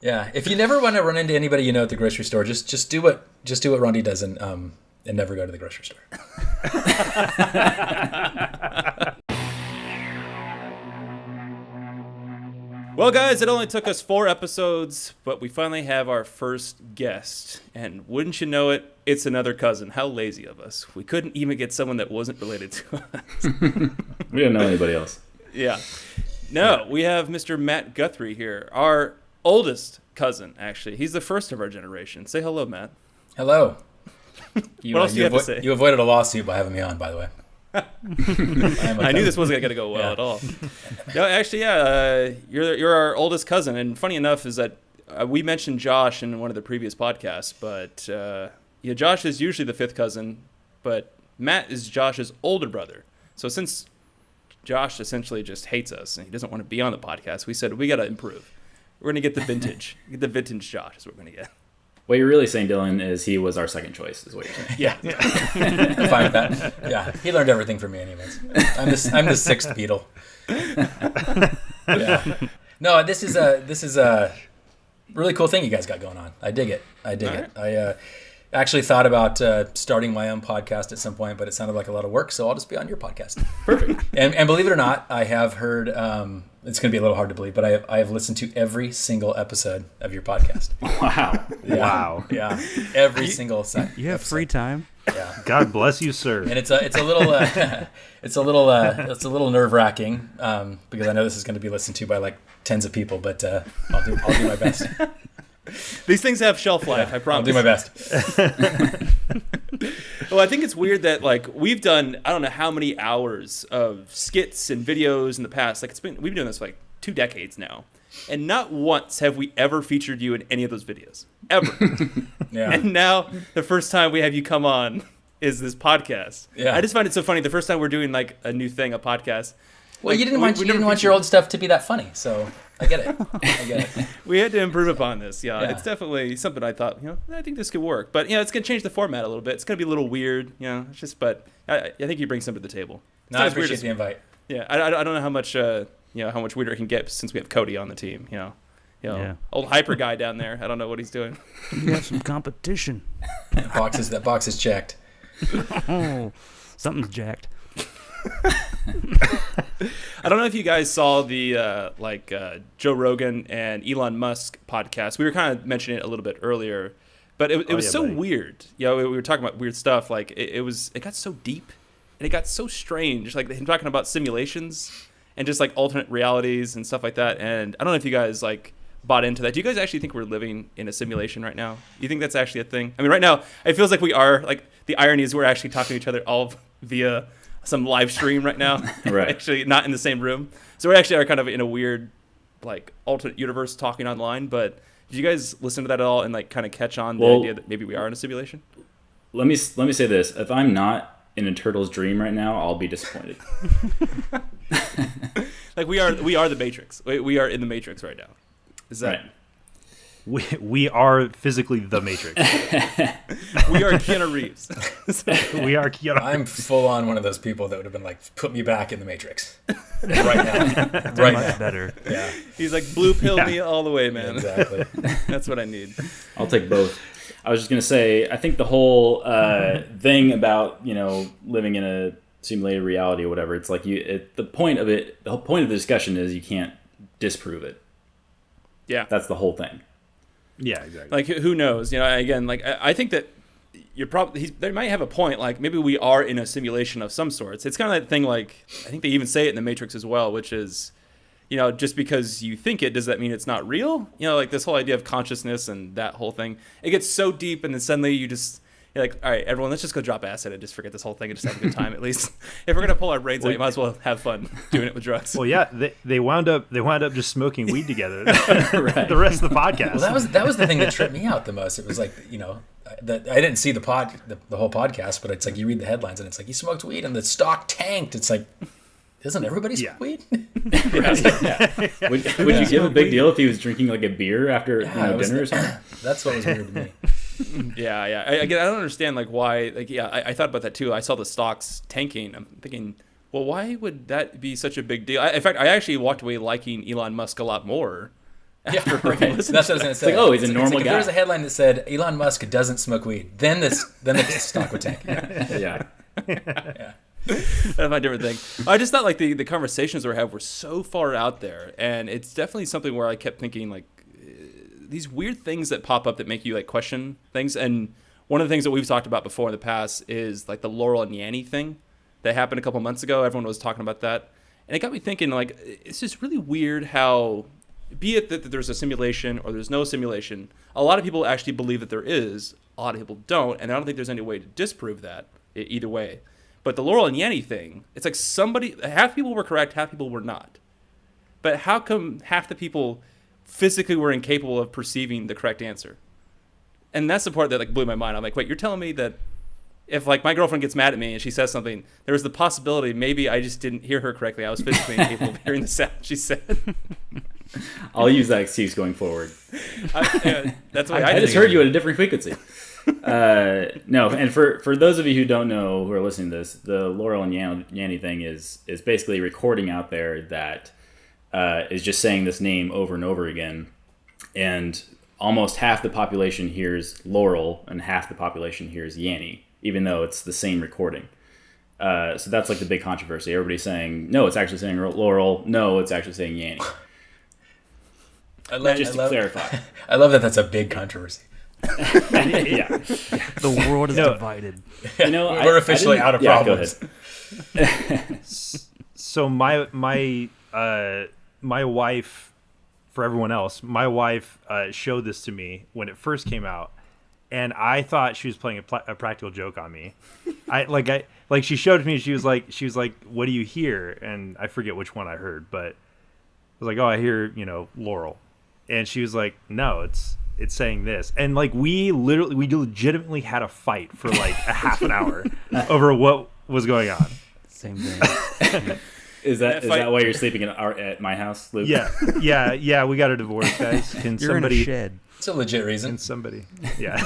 Yeah, if you never want to run into anybody you know at the grocery store, just do what Rondi does and never go to the grocery store. Well, guys, it only took us 4 episodes, but we finally have our first guest. And wouldn't you know it, it's another cousin. How lazy of us. We couldn't even get someone that wasn't related to us. We didn't know anybody else. Yeah. No, we have Mr. Matt Guthrie here, our oldest cousin, actually. He's the first of our generation. Say hello, Matt. Hello. What else do you have to say? You avoided a lawsuit by having me on, by the way. I knew this wasn't going to go well at all. No, actually, yeah, you're our oldest cousin, and funny enough is that we mentioned Josh in one of the previous podcasts, but Josh is usually the 5th cousin, but Matt is Josh's older brother. So since Josh essentially just hates us and he doesn't want to be on the podcast, we said we got to improve. We're going to get the vintage, Josh is what we're going to get. What you're really saying, Dylan, is he was our second choice, is what you're saying. Yeah. I'm fine with that. Yeah, he learned everything from me anyways. I'm the 6th Beatle. Yeah. No, this is a really cool thing you guys got going on. I dig it. I actually thought about starting my own podcast at some point, but it sounded like a lot of work, so I'll just be on your podcast. Perfect. And believe it or not, I have heard. It's going to be a little hard to believe, but I have listened to every single episode of your podcast. Wow. Yeah. Wow. Yeah. Every single second. You have free time. Yeah. God bless you, sir. And it's a little nerve wracking because I know this is going to be listened to by like tens of people, but I'll do my best. These things have shelf life, I promise. I'll do my best. Well, I think it's weird that like we've done I don't know how many hours of skits and videos in the past. Like we've been doing this for like 2 decades now, and not once have we ever featured you in any of those videos ever. Yeah. And now the first time we have you come on is this podcast. Yeah. I just find it so funny. The first time we're doing like a new thing, a podcast. Well, like, you didn't want your old stuff to be that funny, so I get it. We had to improve upon this. Yeah, Yeah. It's definitely something I thought, I think this could work. But, it's going to change the format a little bit. It's going to be a little weird, it's just, but I think you bring something to the table. It's No, not I as weird appreciate as- the invite. Yeah, I don't know how much, how much weirder it can get since we have Cody on the team, Yeah. Old hyper guy down there. I don't know what he's doing. You have some competition. That box is checked. Oh, something's jacked. I don't know if you guys saw the Joe Rogan and Elon Musk podcast. We were kind of mentioning it a little bit earlier, but it was so buddy. weird. We were talking about weird stuff. Like it got so deep and it got so strange. Like him talking about simulations and just like alternate realities and stuff like that. And I don't know if you guys like bought into that. Do you guys actually think we're living in a simulation right now? You think that's actually a thing? I mean, right now it feels like we are. Like the irony is we're actually talking to each other all via some live stream right now. Right. Actually not in the same room. So we actually are kind of in a weird like alternate universe talking online. But did you guys listen to that at all and like kind of catch on the idea that maybe we are in a simulation? Let me say this. If I'm not in a turtle's dream right now, I'll be disappointed. Like we are the Matrix. We are in the Matrix right now. Is that Right. We are physically the Matrix. we are Keanu Reeves. We are Keanu. I'm full on one of those people that would have been like, put me back in the Matrix right now. Right much now. better. Yeah, He's like blue pill Yeah. me all the way, man. exactly. That's what I need. I'll take both. I was just going to say, I think the whole thing about, living in a simulated reality or whatever, it's like the point of the whole the discussion is you can't disprove it. Yeah. That's the whole thing. Yeah, exactly. Like who knows? Again, like I think that you're probably they might have a point. Like maybe we are in a simulation of some sorts. It's kind of that thing. Like I think they even say it in the Matrix as well, which is, just because you think it, does that mean it's not real? Like this whole idea of consciousness and that whole thing. It gets so deep, and then suddenly you're like, all right, everyone, let's just go drop acid and just forget this whole thing and just have a good time. At least if we're gonna pull our brains out, you might as well have fun doing it with drugs. Well, yeah, they wound up just smoking weed together Right. the rest of the podcast. Well, that was the thing that tripped me out the most. It was like, that I didn't see the whole podcast, but it's like you read the headlines and it's like he smoked weed and the stock tanked. It's like, doesn't everybody smoke weed? Yeah. Would you give a big deal if he was drinking like a beer after dinner or something? That's what was weird to me. Yeah. I don't understand like why. Like, yeah, I thought about that too. I saw the stocks tanking. I'm thinking, well, why would that be such a big deal? In fact, I actually walked away liking Elon Musk a lot more Yeah, right. That's what I was going to say. It's like, oh, he's a normal If guy. there was a headline that said Elon Musk doesn't smoke weed, then the stock would tank. Yeah. That's my different thing. I just thought like the conversations we have were so far out there, and it's definitely something where I kept thinking like these weird things that pop up that make you like question things. And one of the things that we've talked about before in the past is like the Laurel and Yanny thing that happened a couple months ago. Everyone was talking about that, and it got me thinking like it's just really weird how, be it that there's a simulation or there's no simulation, a lot of people actually believe that there is, a lot of people don't, and I don't think there's any way to disprove that either way. But the Laurel and Yanny thing, it's like half people were correct, half people were not. But how come half the people physically were incapable of perceiving the correct answer? And that's the part that like blew my mind. I'm like, wait, you're telling me that if like my girlfriend gets mad at me and she says something, there was the possibility maybe I just didn't hear her correctly. I was physically incapable of hearing the sound she said. I'll use that excuse going forward. That's why I just heard you at a different frequency. No, and for those of you who don't know, who are listening to this, the Laurel and Yanny thing is basically a recording out there that is just saying this name over and over again, and almost half the population hears Laurel and half the population hears Yanny, even though it's the same recording. So that's like the big controversy. Everybody's saying, no, it's actually saying Laurel. No, it's actually saying Yanny. Just to clarify. I love that that's a big controversy. Yeah. The world is divided. You know, We're officially out of problems. Go ahead. So my wife, for everyone else, my wife showed this to me when it first came out, and I thought she was playing a practical joke on me. She showed it to me. She was like, "What do you hear?" And I forget which one I heard, but I was like, "Oh, I hear, Laurel," and she was like, "No, it's saying this." And like we legitimately had a fight for like a half an hour over what was going on. Same thing. Is that why you're sleeping at my house, Luke? Yeah. We got a divorce, guys. Can You're somebody? in a shed. It's a legit reason. Can somebody? Yeah.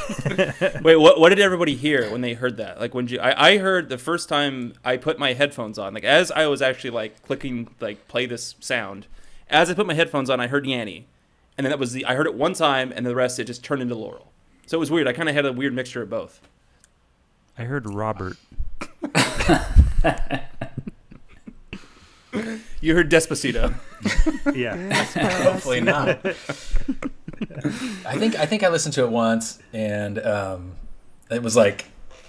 Wait, what did everybody hear when they heard that? Like I heard the first time I put my headphones on, like as I was actually like clicking like play this sound, as I put my headphones on, I heard Yanny, and then I heard it one time, and the rest it just turned into Laurel. So it was weird. I kind of had a weird mixture of both. I heard Robert. You heard Despacito. Yeah. Hopefully not. I think I listened to it once, and it was like,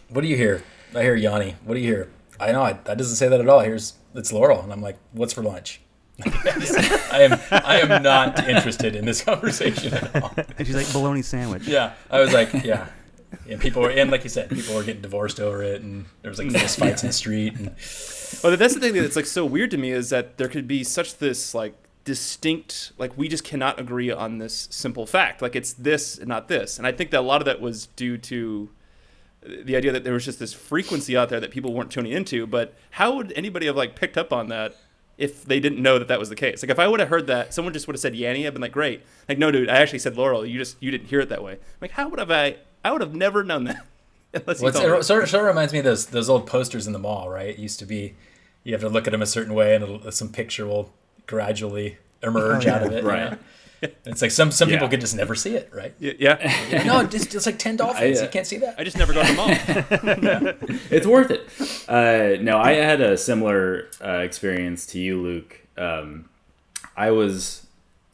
"What do you hear?" I hear Yanni. What do you hear? I know that doesn't say that at all. It's Laurel, and I'm like, "What's for lunch?" I am not interested in this conversation at all. And she's like, bologna sandwich. Yeah, I was like, yeah. And people were, and like you said, people were getting divorced over it, and there was like fist fights in the street. And well, that's the thing that's like so weird to me is that there could be such this like distinct, like we just cannot agree on this simple fact. Like it's this and not this. And I think that a lot of that was due to the idea that there was just this frequency out there that people weren't tuning into. But how would anybody have like picked up on that if they didn't know that was the case? Like if I would have heard that, someone just would have said Yanny, I'd been like, great. Like, no, dude, I actually said Laurel. You didn't hear it that way. Like, how would I would have never known that. Unless you told me. It sort of reminds me of those old posters in the mall, right? It used to be, you have to look at them a certain way, and some picture will gradually emerge out of it. Right. You know? It's like some people could just never see it, right? Yeah. No, it's like 10 dolphins. You can't see that. I just never go to the mall. It's worth it. No, I had a similar experience to you, Luke. I was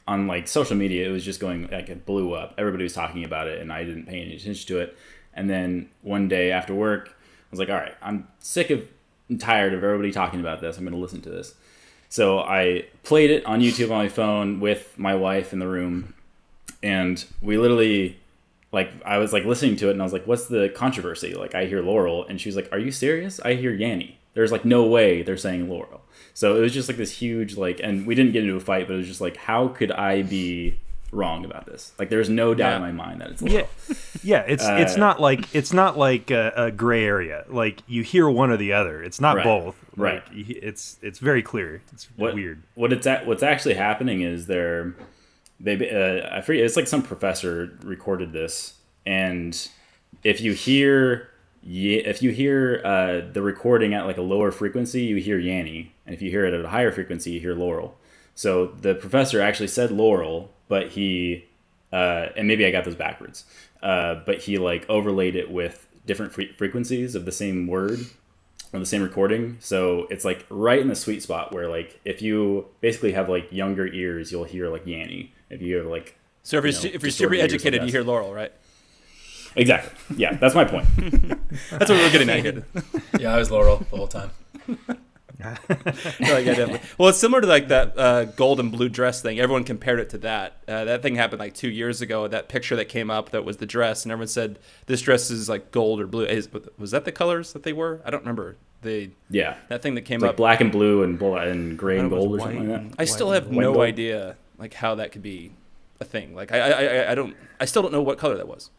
on like social media. It was just going, like, it blew up. Everybody was talking about it, and I didn't pay any attention to it. And then one day after work, I was like, all right, I'm sick of and tired of everybody talking about this. I'm going to listen to this. So I played it on YouTube on my phone with my wife in the room, and we literally, like, I was like listening to it, and I was like, what's the controversy? Like, I hear Laurel, and she was like, are you serious? I hear Yanny. There's like no way they're saying Laurel. So it was just like this huge, like, and we didn't get into a fight, but it was just like, how could I be wrong about this? Like, there's no doubt in my mind that it's Laurel. Yeah, it's not like a gray area. Like, you hear one or the other. It's not both. Right. Like, it's very clear. It's weird. What's actually happening is I forget, it's like some professor recorded this, and if you hear the recording at like a lower frequency, you hear Yanny, and if you hear it at a higher frequency, you hear Laurel. So the professor actually said Laurel, but he and maybe I got those backwards, but he like overlaid it with different frequencies of the same word or the same recording. So it's like right in the sweet spot where like if you basically have like younger ears, you'll hear like Yanny. If you have like So if you're super educated, you hear Laurel, right? Exactly. Yeah, that's my point. That's what we were getting at here. Yeah, I was Laurel the whole time. No, yeah, definitely. Well, it's similar to like that gold and blue dress thing. Everyone compared it to that. That thing happened like 2 years ago. That picture that came up that was the dress, and everyone said this dress is like gold or blue. Was that the colors that they were? I don't remember. That thing that came like up, black and blue and gray and gold or something like that. I still have no idea like how that could be a thing. Like I still don't know what color that was.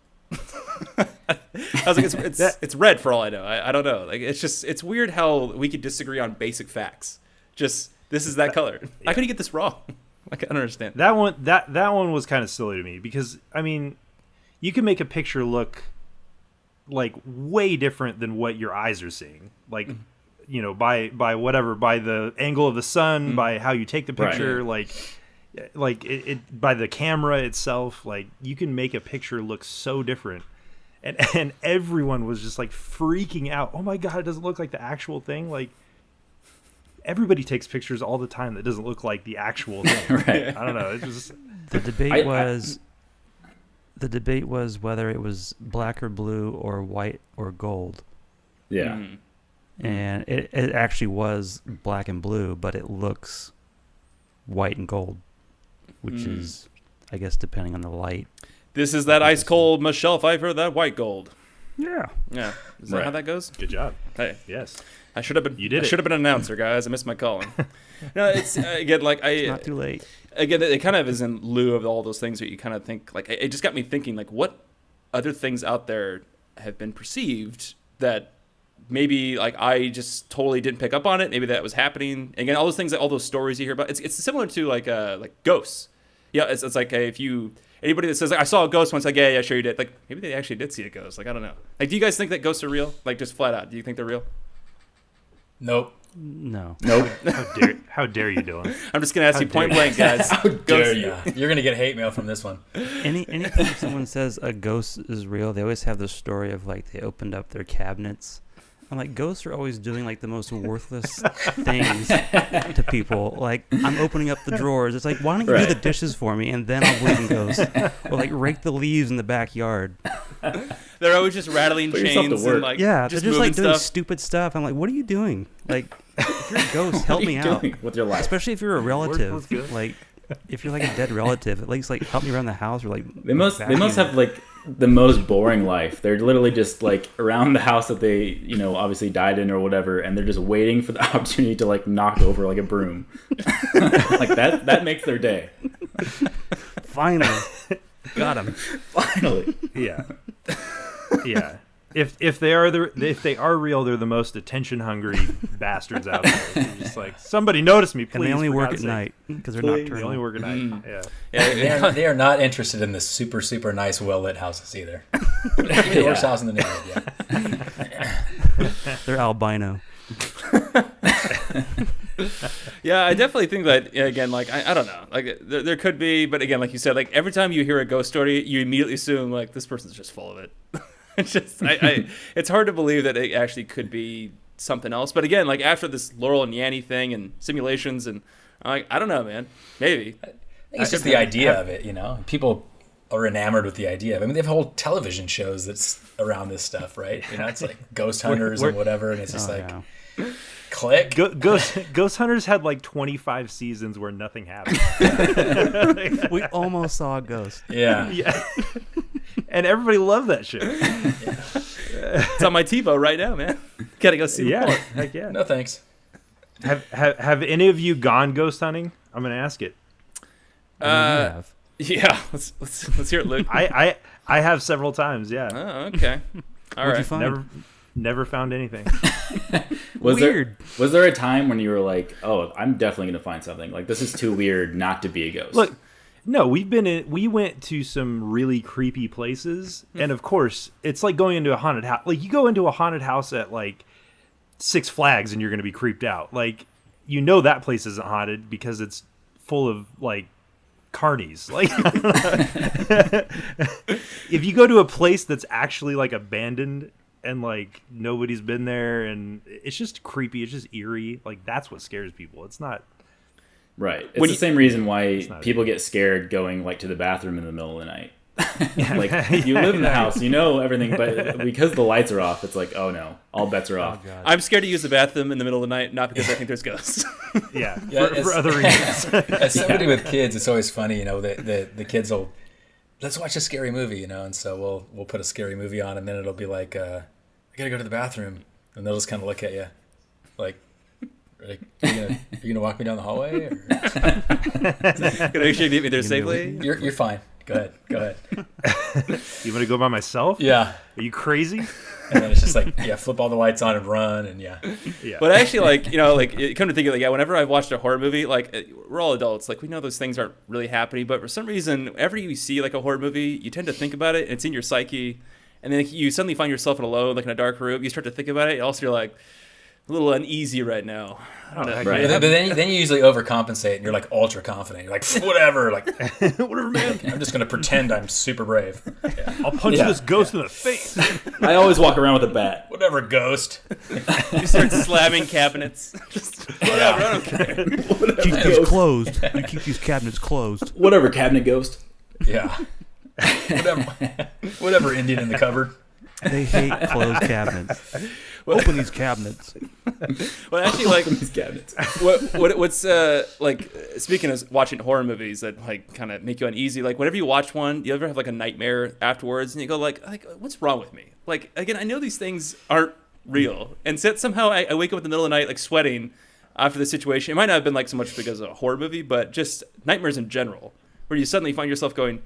I was like, it's red for all I know. I don't know. Like it's weird how we could disagree on basic facts. Just this is that color. How could you get this wrong? Like I don't understand. That one was kind of silly to me because I mean, you can make a picture look like way different than what your eyes are seeing. Like you know, by the angle of the sun, by how you take the picture, right. like it by the camera itself, like you can make a picture look so different, and everyone was just like freaking out. Oh my god, it doesn't look like the actual thing. Like everybody takes pictures all the time that doesn't look like the actual thing. Right. I don't know. It just The debate was whether it was black or blue or white or gold. Yeah. And it actually was black and blue, but it looks white and gold, which is, I guess, depending on the light. This is that ice cold Michelle Pfeiffer, that white gold. Yeah. Yeah. Is that how that goes? good job. Hey. Yes. I should have been. You did it. I should have been an announcer, guys. I missed my calling. No, it's again like It's not too late. Again, it kind of is in lieu of all those things that you kind of think. Like it just got me thinking. Like, what other things out there have been perceived that maybe like I just totally didn't pick up on it. Maybe that was happening. Again, all those things, all those stories you hear about. It's similar to like ghosts. Yeah, it's like if you anybody that says like I saw a ghost once, like yeah, sure you did. Like maybe they actually did see a ghost. Like I don't know. Like, do you guys think that ghosts are real? Like just flat out, do you think they're real? Nope. No. Nope. How dare you, Dylan? I'm just gonna ask you point blank, guys. How dare you? You're gonna get hate mail from this one. Anytime someone says a ghost is real, they always have the story of like they opened up their cabinets. I'm like, ghosts are always doing like the most worthless things to people. Like, I'm opening up the drawers. It's like, why don't you do the dishes for me and then I'll believe in ghosts? Or like rake the leaves in the backyard. They're always just rattling Put yourself to chains work. and like Yeah, just they're just like doing stuff. stupid stuff. I'm like, what are you doing? Like, if you're a ghost, help me out. With your life. Especially if you're a relative. Worthless ghost. Like, if you're like a dead relative, at least like help me around the house or like. They must have like the most boring life. They're literally just like around the house that they, you know, obviously died in or whatever, and they're just waiting for the opportunity to like knock over like a broom. Like that makes their day. Finally, got him. Finally. Yeah. Yeah. If they are real, they're the most attention hungry bastards out there. They're just like, somebody notice me, please. And they only for work God's at sake." night because they're Please. They nocturnal. only work at night. Yeah. Yeah, They are not interested in the super nice, well lit houses either. Maybe the worst house in the neighborhood. Yeah. They're albino. Yeah, I definitely think that again. Like I don't know. Like there could be, but again, like you said, like every time you hear a ghost story, you immediately assume like this person's just full of it. It's just it's hard to believe that it actually could be something else. But again, like after this Laurel and Yanny thing and simulations, and I'm like, I don't know, man. Maybe. I think it's just the idea of it, you know. People are enamored with the idea of it. I mean, they have whole television shows that's around this stuff, right? You know, it's like Ghost Hunters and whatever, and it's just click. Ghost Hunters had like 25 seasons where nothing happened. We almost saw a ghost. Yeah. Yeah. And everybody loved that shit. It's on my TiVo right now, man. Gotta go see Yeah. more. Heck yeah. No thanks. Have any of you gone ghost hunting? I'm gonna ask it. I mean, you have. Yeah, let's hear it, Luke. I have several times, yeah. Oh, okay. All What'd right. you find? Never found anything. Weird. Was there a time when you were like, oh, I'm definitely gonna find something? Like this is too weird not to be a ghost. Look, no, we went to some really creepy places, and of course, it's like going into a haunted house. Like you go into a haunted house at like Six Flags, and you're going to be creeped out. Like you know that place isn't haunted because it's full of like carnies. Like, if you go to a place that's actually like abandoned and like nobody's been there and it's just creepy, it's just eerie, like that's what scares people. It's not right. It's the same reason why people get scared going like to the bathroom in the middle of the night. Like you live in the house, you know everything, but because the lights are off, it's like, oh no, all bets are off. God. I'm scared to use the bathroom in the middle of the night, not because I think there's ghosts. Yeah, Yeah, for other reasons. As somebody with kids, it's always funny, you know, the kids will, let's watch a scary movie, you know, and so we'll put a scary movie on, and then it'll be like, I gotta go to the bathroom, and they'll just kind of look at you, like, are you gonna walk me down the hallway? Or? Can I make sure you get me there safely? You're fine. Go ahead. You want to go by myself? Yeah. Are you crazy? And then it's just like, flip all the lights on and run, and yeah. But actually, like, you know, like, come to think of it, like, whenever I've watched a horror movie, like, we're all adults, like, we know those things aren't really happening, but for some reason, whenever you see, like, a horror movie, you tend to think about it, and it's in your psyche, and then you suddenly find yourself alone, like, in a dark room, you start to think about it, and also you're like, a little uneasy right now. I don't know. Right. But then you usually overcompensate, and you're like ultra confident. You're like, whatever, Whatever, man. I'm just gonna pretend I'm super brave. Yeah. I'll punch this ghost in the face. I always walk around with a bat. Whatever, ghost. You start slamming cabinets. Just whatever, I don't care. Keep these closed. You keep these cabinets closed. Whatever, cabinet ghost. Yeah. Whatever Indian in the cupboard. They hate closed cabinets. Open these cabinets. Well, actually, like, These cabinets. what's like, speaking of watching horror movies that like kind of make you uneasy, like whenever you watch one, you ever have like a nightmare afterwards, and you go like what's wrong with me? Like, again, I know these things aren't real, and somehow I wake up in the middle of the night like sweating after the situation. It might not have been like so much because of a horror movie, but just nightmares in general, where you suddenly find yourself going,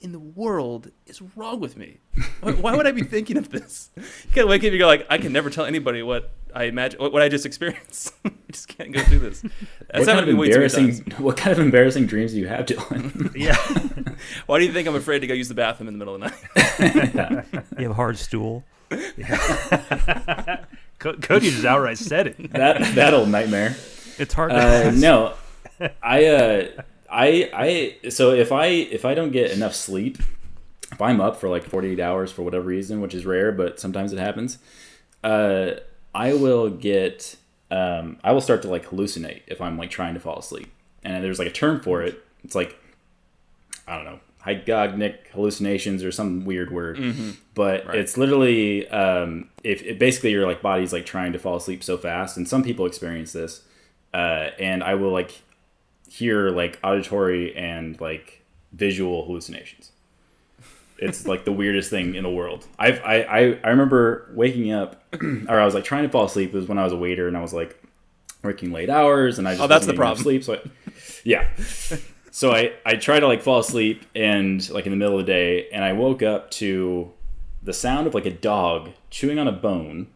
in the world is wrong with me? Why would I be thinking of this? You can't wake up and you go like, I can never tell anybody what I imagine, what I just experienced. I just can't go through this. That's What kind of embarrassing dreams do you have, Dylan? Yeah. Why do you think I'm afraid to go use the bathroom in the middle of the night? You have a hard stool. Cody just outright said it. that old nightmare. It's hard to No, so if I don't get enough sleep, if I'm up for like 48 hours for whatever reason, which is rare, but sometimes it happens, I will start to like hallucinate if I'm like trying to fall asleep. And there's like a term for it. It's like, I don't know, hypnagogic hallucinations or some weird word. Mm-hmm. But right. It's literally, if basically your like body's like trying to fall asleep so fast, and some people experience this, and I will like hear like auditory and like visual hallucinations. It's like the weirdest thing in the world. I remember waking up, or I was like trying to fall asleep. It was when I was a waiter and I was like working late hours, and I just that's the problem. Sleep. So so I tried to like fall asleep and like in the middle of the day, and I woke up to the sound of like a dog chewing on a bone.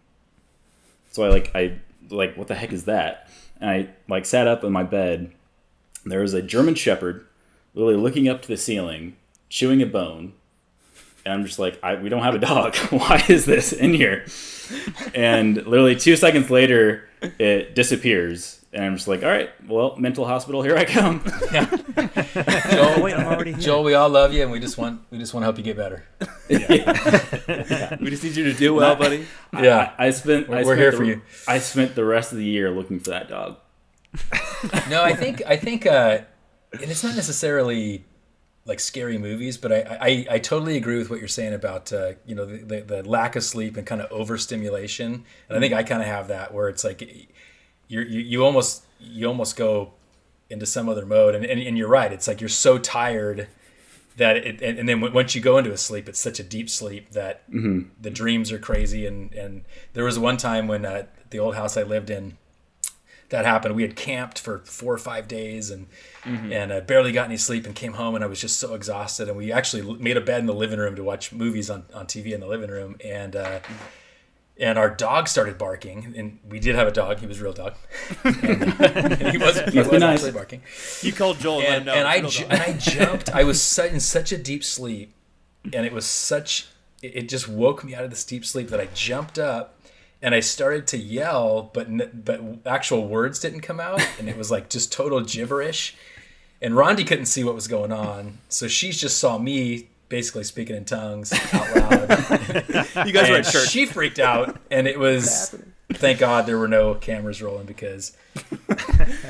So I what the heck is that? And I like sat up in my bed. There was a German Shepherd literally looking up to the ceiling, chewing a bone. And I'm just like, we don't have a dog. Why is this in here? And literally 2 seconds later, it disappears. And I'm just like, all right, well, mental hospital, here I come. Joel, wait, I'm already here. Joel, we all love you, and we just want to help you get better. Yeah. We just need you to do well, buddy. Yeah, we're here for you. I spent the rest of the year looking for that dog. No, I think, and it's not necessarily like scary movies, but I totally agree with what you're saying about the lack of sleep and kind of overstimulation. And I think I kind of have that where it's like you almost go into some other mode, and you're right. It's like you're so tired that and then once you go into a sleep, it's such a deep sleep that the dreams are crazy. And there was one time when the old house I lived in, that happened. We had camped for 4 or 5 days and barely got any sleep and came home, and I was just so exhausted. And we actually made a bed in the living room to watch movies on TV in the living room. And our dog started barking, and we did have a dog. He was a real dog. And he was nice. actually barking. You called Joel and I jumped. I was in such a deep sleep, and it just woke me out of this deep sleep that I jumped up. And I started to yell, but actual words didn't come out, and it was like just total gibberish. And Rondi couldn't see what was going on, so she just saw me basically speaking in tongues out loud. You guys were at And church. she freaked out, and it was, thank God there were no cameras rolling, because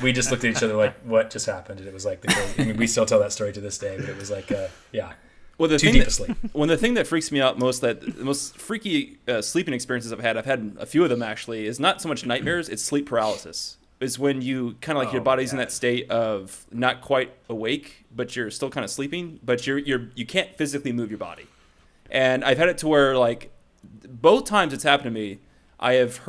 we just looked at each other like, what just happened? And it was like, I mean, we still tell that story to this day, but it was like, yeah, Well, the too thing deep that, to sleep. when the thing that freaks me out most, that the most freaky sleeping experiences I've had a few of them actually, is not so much nightmares, it's sleep paralysis. It's when you kind of like your body's in that state of not quite awake, but you're still kind of sleeping, but you can't physically move your body. And I've had it to where, like, both times it's happened to me, I've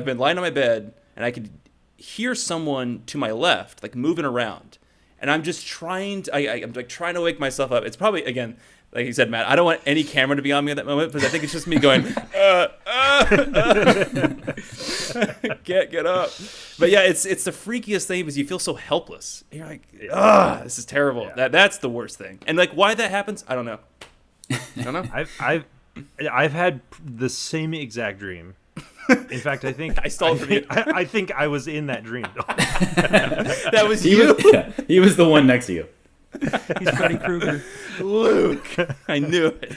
been lying on my bed and I could hear someone to my left, like, moving around. And I'm just trying to, I'm like trying to wake myself up. It's probably, again, like you said, Matt, I don't want any camera to be on me at that moment, because I think it's just me going, can't get up. But yeah, it's the freakiest thing, because you feel so helpless. You're like, this is terrible. Yeah. That's the worst thing. And like, why that happens, I don't know. I've had the same exact dream. In fact, I think I stole it from you. I think I was in that dream. That was He you, was, he was the one next to you. He's Freddy Krueger. Luke. I knew it.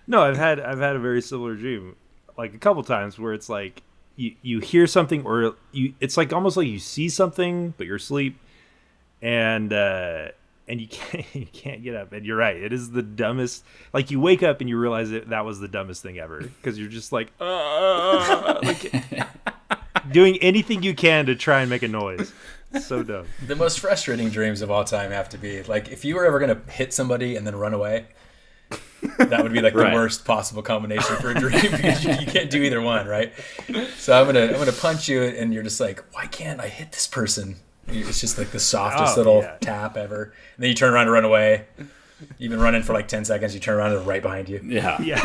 No, I've had a very similar dream, like a couple times, where it's like you hear something, or it's like almost like you see something, but you're asleep, and you can't get up. And you're right, it is the dumbest. Like, you wake up and you realize that was the dumbest thing ever, because you're just like doing anything you can to try and make a noise. So dumb. The most frustrating dreams of all time have to be, like, if you were ever going to hit somebody and then run away, that would be like Right. the worst possible combination for a dream, because you can't do either one, right? So I'm gonna punch you, and you're just like, why can't I hit this person? It's just like the softest little tap ever. And then you turn around to run away. You've been running for like 10 seconds. You turn around and they're right behind you. Yeah. Yeah.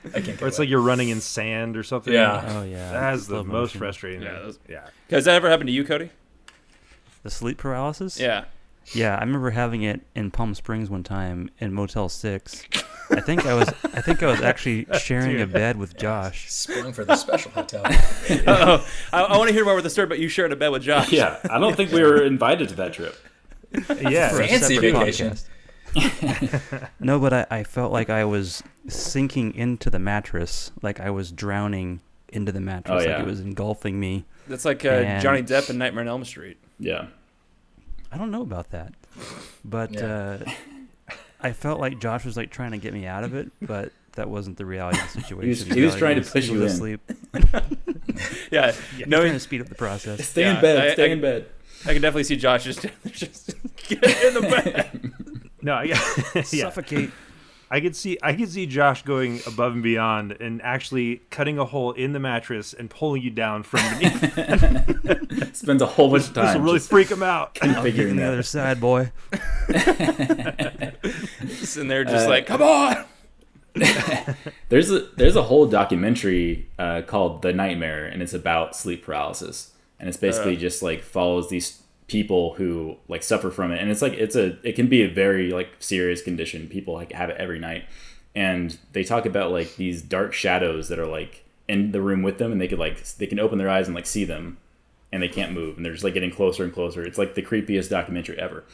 I can't get Or it's away. like you're running in sand or something. Yeah. Oh yeah, That's the Slow most motion. frustrating. Yeah, thing. those- Yeah. Has that ever happened to you, Cody? The sleep paralysis. Yeah. Yeah, I remember having it in Palm Springs one time in Motel 6. I think I was actually sharing a bed with Josh. Sprung for the special hotel. Uh-oh. I want to hear more about the story, but you shared a bed with Josh. Yeah. I don't think we were invited to that trip. Yeah. For a Fancy separate vacation. podcast. No, but I felt like I was sinking into the mattress, like I was drowning into the mattress, Oh, like yeah. it was engulfing me. That's like And- Johnny Depp in Nightmare on Elm Street. Yeah. I don't know about that, but Yeah. I felt like Josh was like trying to get me out of it, but that wasn't the reality of the situation. he was The trying reality to push he you was in. asleep. Yeah. Trying Knowing, to speed up the process. Stay Yeah, in bed. I- Stay in bed. I can definitely see Josh just get in the bed. No, yeah. Suffocate. I could see Josh going above and beyond and actually cutting a hole in the mattress and pulling you down from beneath. Spends a whole bunch of This will time really just freak him out. I'll get figuring on the that. other side, boy. And they're just like, come on. There's a whole documentary called The Nightmare, and it's about sleep paralysis, and it's basically just like follows these people who like suffer from it, and it's like it can be a very like serious condition. People like have it every night, and they talk about like these dark shadows that are like in the room with them, and they can open their eyes and like see them, and they can't move, and they're just like getting closer and closer. It's like the creepiest documentary ever.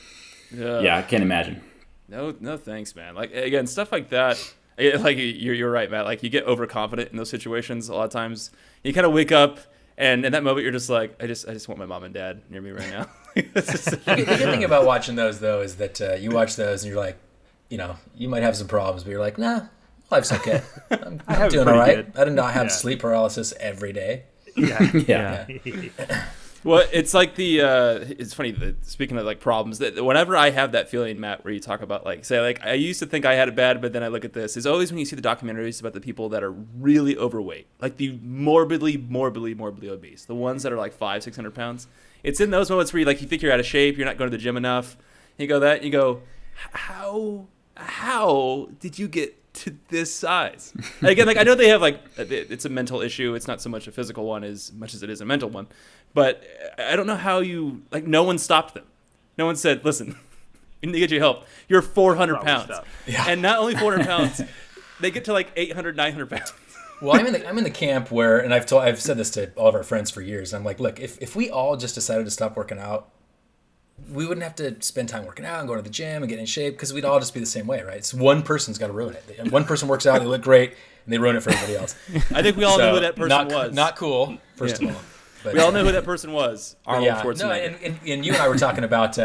Yeah, I can't imagine. No, thanks, man. Like, again, stuff like that. Like, you're right, Matt. Like, you get overconfident in those situations. A lot of times, you kind of wake up, and in that moment, you're just like, I just want my mom and dad near me right now. The good thing about watching those, though, is that you watch those and you're like, you might have some problems, but you're like, nah, life's okay. I'm have it doing all pretty right. good. I do not have Yeah. sleep paralysis every day. Yeah. Yeah. Well, it's like it's funny that, speaking of like problems, that whenever I have that feeling, Matt, where you talk about like, say, like, I used to think I had it bad, but then I look at this, is always when you see the documentaries about the people that are really overweight, like the morbidly obese, the ones that are like 500-600 pounds. It's in those moments where you think you're out of shape, you're not going to the gym enough. You go, how did you get to this size? Again, like, I know they have like, it's a mental issue. It's not so much a physical one as much as it is a mental one. But I don't know how no one stopped them. No one said, listen, we need to get you help. You're 400 Probably pounds. stop. Yeah. And not only 400 pounds, they get to like 800, 900 pounds. Well, I'm in the camp where, and I've said this to all of our friends for years. I'm like, look, if we all just decided to stop working out, we wouldn't have to spend time working out and going to the gym and getting in shape because we'd all just be the same way, right? It's one person's got to ruin it. And one person works out, they look great, and they ruin it for everybody else. I think we all know who that person was. Not cool, first of all. But, we all know who that person was. Arnold Schwarzenegger. No, and you and I were talking about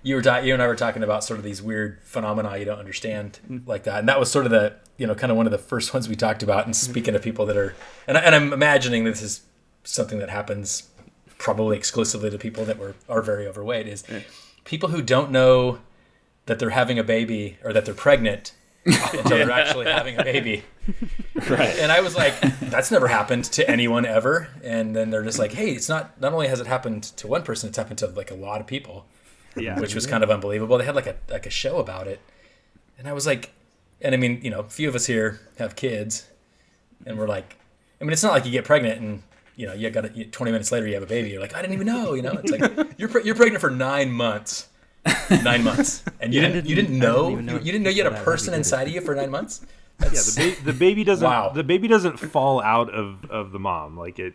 you and I were talking about sort of these weird phenomena you don't understand like that, and that was sort of the kind of one of the first ones we talked about. And speaking of people that are, and I'm imagining this is something that happens probably exclusively to people that are very overweight, is people who don't know that they're having a baby or that they're pregnant until they're actually having a baby. Right. And I was like, that's never happened to anyone ever. And then they're just like, hey, it's not only has it happened to one person, it's happened to like a lot of people. Yeah. Which was kind of unbelievable. They had like a show about it. And I was like, and I mean, a few of us here have kids, and we're like, I mean, it's not like you get pregnant and you got 20 minutes later you have a baby. You're like, I didn't even know. It's like you're pregnant for 9 months. 9 months, and you didn't know you had a person inside of you for 9 months. The baby doesn't. Wow. The baby doesn't fall out of the mom. Like it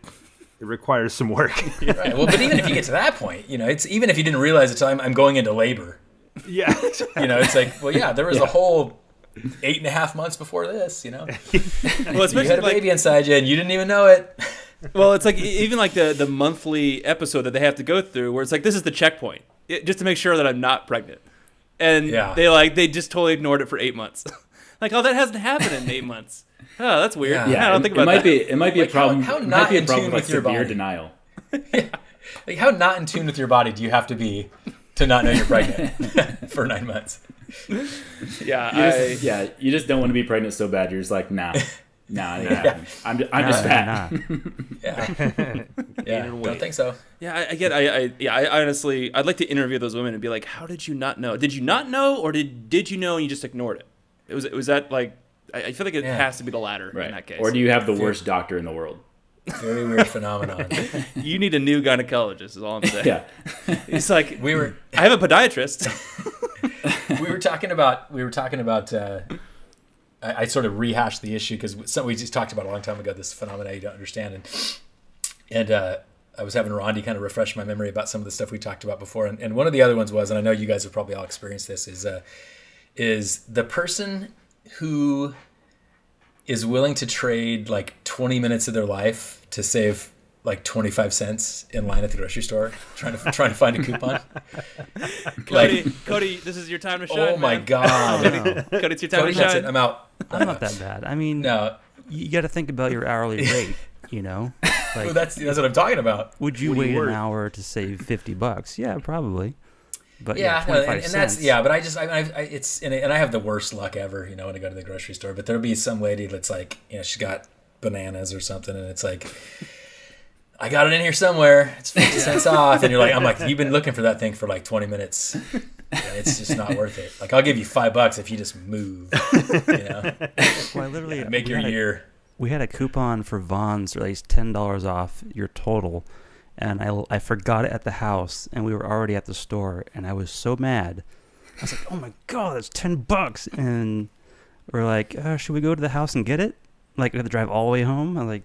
requires some work. Right. Well, but even if you get to that point, it's even if you didn't realize it, I'm going into labor. Yeah. It's like, well, yeah, there was a whole 8.5 months before this. Well, especially you had a baby inside you and you didn't even know it. Well, it's like even like the monthly episode that they have to go through, where it's like, this is the checkpoint. Just to make sure that I'm not pregnant. And they just totally ignored it for 8 months. Like, oh, that hasn't happened in 8 months. Oh, that's weird. Yeah, I don't think about that. It might be Like, a problem. how it not might be a in problem tune with with your severe body. denial. Like, how not in tune with your body do you have to be to not know you're pregnant for 9 months? Yeah, You just don't want to be pregnant so bad. You're just like, nah, it ain't happening. I'm just fat. Yeah, don't think so. Yeah, I get. I honestly, I'd like to interview those women and be like, how did you not know? Did you not know, or did you know and you just ignored it? It was that like. I feel like it has to be the latter in that case. Or do you have the worst doctor in the world? Very weird phenomenon. You need a new gynecologist. Is all I'm saying. Yeah. It's like I have a podiatrist. we were talking about. I sort of rehashed the issue because we just talked about a long time ago, this phenomena you don't understand, and I was having Rondi kind of refresh my memory about some of the stuff we talked about before, and one of the other ones was, and I know you guys have probably all experienced this, is the person who is willing to trade like 20 minutes of their life to save like 25 cents in line at the grocery store trying to find a coupon. Cody, this is your time to shine. Oh my God. Cody, it's your time to that's shine. it. I'm out. I'm not that bad. I mean, No. you got to think about your hourly rate, Like, Well, that's what I'm talking about. would you wait an hour to save $50? Yeah, probably. But Yeah, no, 25 and that's cents. but I have the worst luck ever, when I go to the grocery store. But there'll be some lady that's like, she's got bananas or something, and it's like, I got it in here somewhere. It's 50 cents off, and I'm like, you've been looking for that thing for like 20 minutes. And it's just not worth it. Like, I'll give you $5 if you just move. Well, I literally Make your year. We had a coupon for Vons, or at least $10 off your total, and I forgot it at the house, and we were already at the store, and I was so mad. I was like, oh my God, that's $10. And we're like, should we go to the house and get it? Like, we have to drive all the way home? I'm like,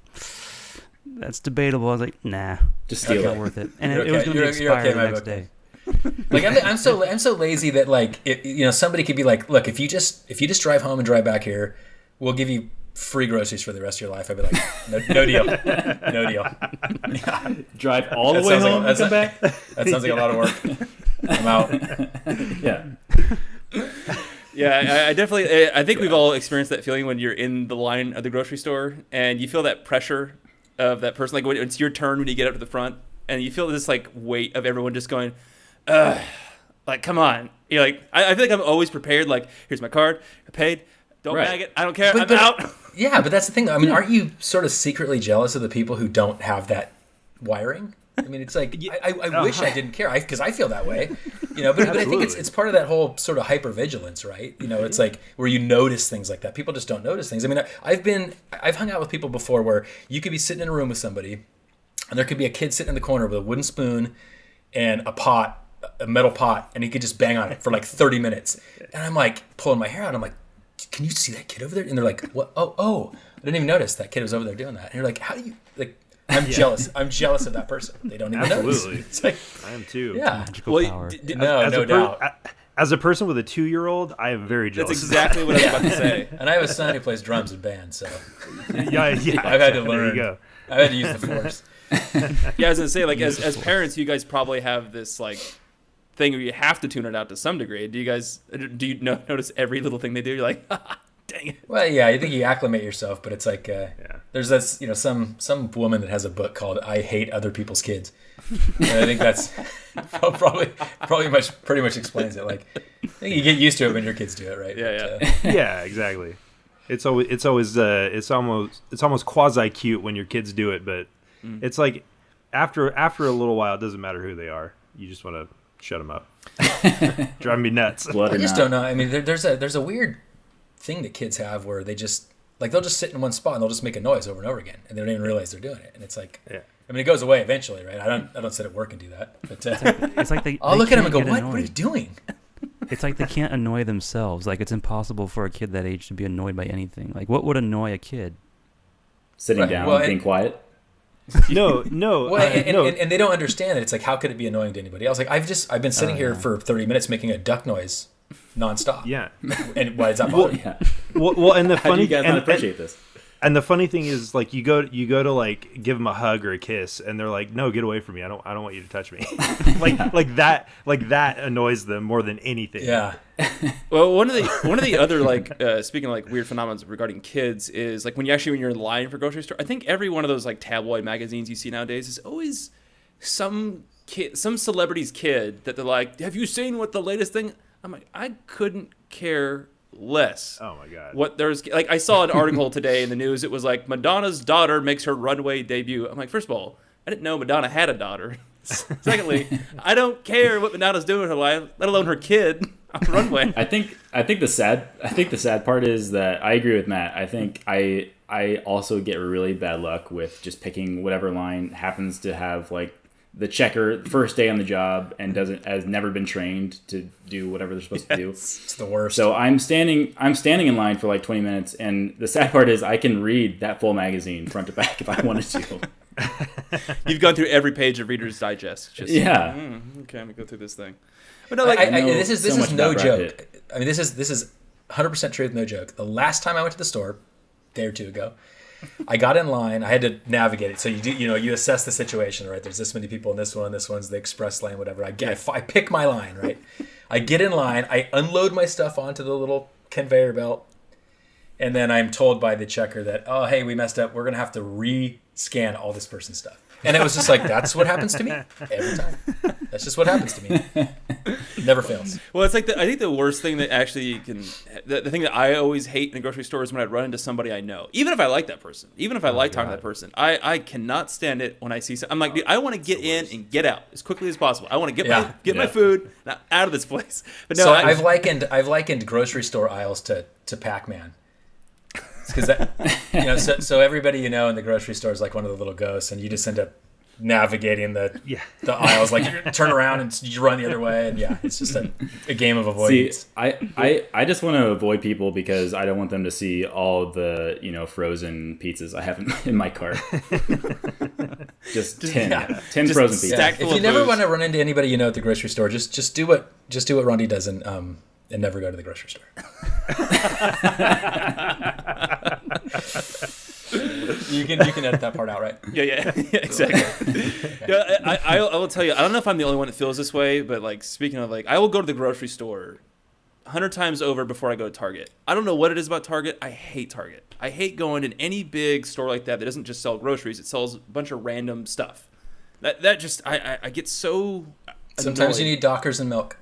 that's debatable. I was like, nah, Just steal not it. worth it. And You're it was okay. going to You're expire okay, the my next book. day. Like, I'm so lazy that like, somebody could be like, look, if you just drive home and drive back here, we'll give you free groceries for the rest of your life. I'd be like, no deal. No deal. Yeah. Drive all the way home and come back? That sounds like a lot of work. I'm out. Yeah. Yeah, I definitely. I think we've all experienced that feeling when you're in the line at the grocery store and you feel that pressure of that person. Like when it's your turn when you get up to the front, and you feel this like weight of everyone just going, like, come on. You're like, I feel like I'm always prepared. Like, here's my card. I paid. Don't bag it. I don't care. I'm out. Yeah, but that's the thing. I mean, aren't you sort of secretly jealous of the people who don't have that wiring? I mean, it's like I wish I didn't care because I feel that way, But I think it's part of that whole sort of hypervigilance, right? It's like where you notice things like that. People just don't notice things. I mean, I've hung out with people before where you could be sitting in a room with somebody, and there could be a kid sitting in the corner with a wooden spoon and a metal pot, and he could just bang on it for like 30 minutes, and I'm like pulling my hair out. I'm like, can you see that kid over there? And they're like, what? Oh, I didn't even notice that kid was over there doing that. And you're like, how do you like? I'm jealous. I'm jealous of that person. They don't even Absolutely. notice. It's like, I am too. yeah. Magical Well, power. No, no doubt. As a person with a 2-year-old, I am very jealous. That's exactly what I was about to say. And I have a son who plays drums in band, so yeah. I've had to There learn. you go. I've had to use the force. Yeah, I was gonna say, like, as parents, you guys probably have this like thing where you have to tune it out to some degree. Do you notice every little thing they do? You're like, dang it. Well, yeah, I think you acclimate yourself, but it's like there's this, some woman that has a book called "I Hate Other People's Kids," and I think that's pretty much explains it. Like, I think you get used to it when your kids do it, right? Yeah, But, Yeah, exactly. It's almost quasi cute when your kids do it, but it's like after a little while, it doesn't matter who they are. You just want to shut them up. Drive me nuts. Blood I or just not. don't know. I mean, there's a weird thing that kids have where they just they'll just sit in one spot and they'll just make a noise over and over again, and they don't even realize they're doing it. And it's like, Yeah. I mean, it goes away eventually, right? I don't sit at work and do that, but It's like I'll they look at them can't and go, get "What are you annoyed. doing?" It's like they can't annoy themselves. Like, it's impossible for a kid that age to be annoyed by anything. Like, what would annoy a kid? Sitting Right, down, well, being quiet. No. Well, and they don't understand it. It's like, how could it be annoying to anybody else? Like, I've been sitting here for 30 minutes making a duck noise nonstop. Yeah. And why does that bother you? Yeah. Well, and the How do funny you guys not appreciate this? And the funny thing is, like, you go to like give them a hug or a kiss, and they're like, "No, get away from me! I don't want you to touch me." like that annoys them more than anything. Yeah. Well, one of the other like speaking of like weird phenomena regarding kids is like when you're in line for a grocery store. I think every one of those like tabloid magazines you see nowadays is always some celebrity's kid that they're like, "Have you seen what the latest thing?" I'm like, I couldn't care less. Oh my god. What there's like, I saw an article today in the news. It was like Madonna's daughter makes her runway debut. I'm like, first of all, I didn't know Madonna had a daughter. Secondly, I don't care what Madonna's doing in her life, let alone her kid on the runway. I think the sad part is that I agree with Matt. I think I also get really bad luck with just picking whatever line happens to have like the checker first day on the job and has never been trained to do whatever they're supposed to do. It's the worst. So I'm standing in line for like 20 minutes, and the sad part is I can read that full magazine front to back if I wanted to. You've gone through every page of Reader's Digest. Just, Yeah. Okay, I'm gonna go through this thing. But no, like, this is so much no about Brad joke. Pitt. I mean, this is 100% truth, no joke. The last time I went to the store, a day or two ago, I got in line. I had to navigate it. So you assess the situation, right? There's this many people in this one. This one's the express lane, whatever. I pick my line, right? I get in line. I unload my stuff onto the little conveyor belt, and then I'm told by the checker that, oh, hey, we messed up. We're gonna have to re-scan all this person's stuff. And it was just like, that's what happens to me every time. That's just what happens to me. It never fails. well, it's like I think the worst thing that actually the thing that I always hate in a grocery store is when I run into somebody I know, even if I like that person, even if I like talking to that person. I cannot stand it when I see. I'm like, dude, I want to get in and get out as quickly as possible. I want to get my food out of this place. But no, So I've likened grocery store aisles to Pac-Man. Because so everybody in the grocery store is like one of the little ghosts, and you just end up navigating the aisles. Like you turn around and you run the other way, and it's just a game of avoidance. See, I just want to avoid people because I don't want them to see all the frozen pizzas I have in my cart. just 10 just frozen pizzas. stack If full you of never booze. want to run into anybody at the grocery store, just do what Rondi does and never go to the grocery store. You can edit that part out, right? Yeah, exactly. I will tell you, I don't know if I'm the only one that feels this way, but like speaking of like, I will go to the grocery store 100 times over before I go to Target. I don't know what it is about Target. I hate Target. I hate going in any big store like that doesn't just sell groceries. It sells a bunch of random stuff. That just I get so Sometimes annoyed. you need Dockers and milk.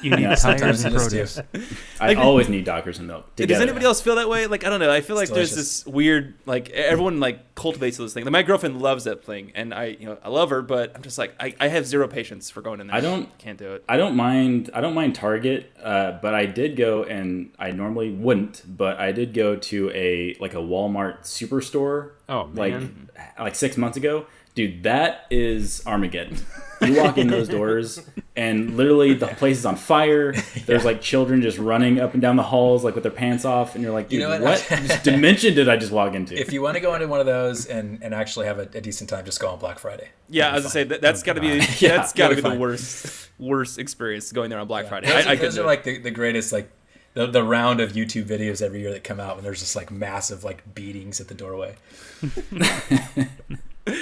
You need tires sometimes and you just do. produce. I always need Dockers and milk. Does together. anybody else feel that way? Like, I don't know. I feel like there's delicious. this weird, like, everyone, like, cultivates this thing. Like, my girlfriend loves that thing, and I love her, but I'm just like, I have zero patience for going in there. Can't do it. I don't mind Target, but I did go, and I normally wouldn't, but I did go to a Walmart superstore. Oh, man. like 6 months ago. Dude, that is Armageddon. You walk in those doors, and literally the place is on fire. There's like children just running up and down the halls, like with their pants off, and you're like, dude, what dimension did I just walk into? If you want to go into one of those and actually have a decent time, just go on Black Friday. Yeah, as I say, that's got to be the worst experience going there on Black Friday. Those are like the greatest, like the round of YouTube videos every year that come out when there's just like massive like beatings at the doorway.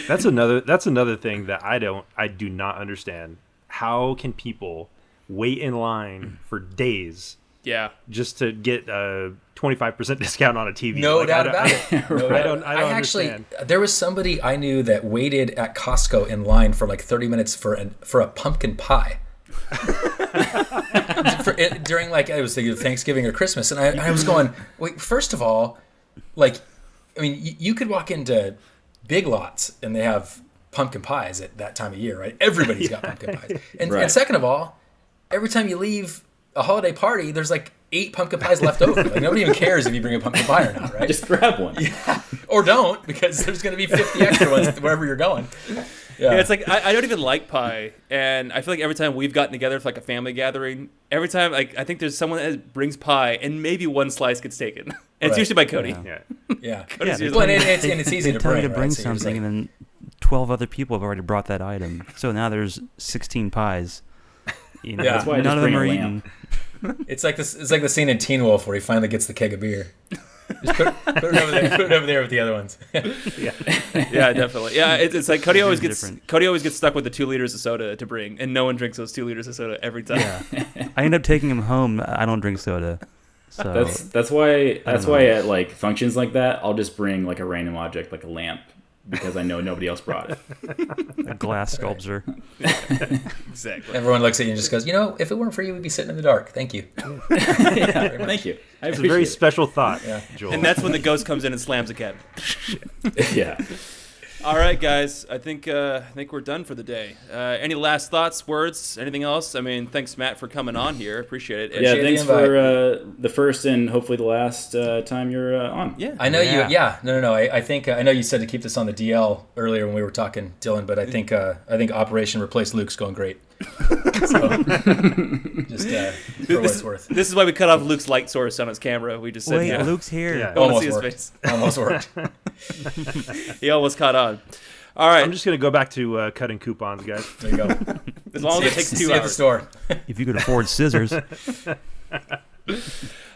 That's another thing that I do not understand. How can people wait in line for days? Yeah, just to get a 25% discount on a TV. No doubt about it. I don't understand. There was somebody I knew that waited at Costco in line for like 30 minutes for a pumpkin pie. During like it was Thanksgiving or Christmas, and I was going, wait. First of all, like, I mean, you could walk into Big Lots and they have pumpkin pies at that time of year, right? Everybody's got pumpkin pies. And second of all, every time you leave a holiday party, there's like 8 pumpkin pies left over. Like nobody even cares if you bring a pumpkin pie or not, right? Just grab one. Yeah. Or don't, because there's going to be 50 extra ones wherever you're going. Yeah, it's like I don't even like pie, and I feel like every time we've gotten together for like a family gathering, every time like I think there's someone that brings pie, and maybe one slice gets taken. And it's usually by Cody. Yeah. Well, and it's easy to bring. You to bring something, and then 12 other people have already brought that item. So now there's 16 pies. You know, that's why none of them are eaten. It's like this. It's like the scene in Teen Wolf where he finally gets the keg of beer. Just put it over there with the other ones. Yeah, definitely. Yeah, it's like Cody always gets stuck with the 2 liters of soda to bring, and no one drinks those 2 liters of soda every time. Yeah. I end up taking him home. I don't drink soda. So that's why at like functions like that, I'll just bring like a random object like a lamp, because I know nobody else brought it. A glass sculpture. Exactly. Everyone looks at you and just goes, if it weren't for you, we'd be sitting in the dark. Thank you. Thank you. It's a very special thought, Joel. And that's when the ghost comes in and slams a cabinet. Yeah. All right, guys. I think we're done for the day. Any last thoughts, words, anything else? I mean, thanks, Matt, for coming on here. Appreciate it. Yeah, thanks for the first and hopefully the last time you're on. Yeah, I know you. Yeah, no. I think I know you said to keep this on the DL earlier when we were talking, Dylan. But I think Operation Replace Luke's going great. So, just for what it's worth. This is why we cut off Luke's light source on his camera. We just said, wait, Luke's here. Yeah. Almost worked. Almost worked. He almost caught on. All right. I'm just going to go back to cutting coupons, guys. There you go. As long as it takes 2 See hours. at the store. If you could afford scissors.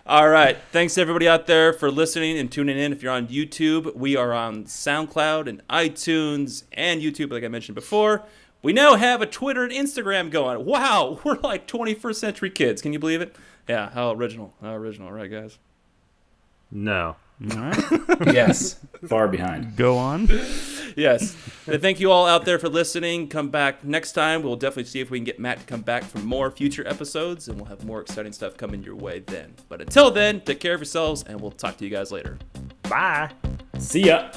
All right. Thanks, everybody out there, for listening and tuning in. If you're on YouTube, we are on SoundCloud and iTunes and YouTube, like I mentioned before. We now have a Twitter and Instagram going. Wow, we're like 21st century kids. Can you believe it? Yeah, how original. Right, guys? No. All right. Yes. Far behind. Go on. Yes. But thank you all out there for listening. Come back next time. We'll definitely see if we can get Matt to come back for more future episodes, and we'll have more exciting stuff coming your way then. But until then, take care of yourselves, and we'll talk to you guys later. Bye. See ya.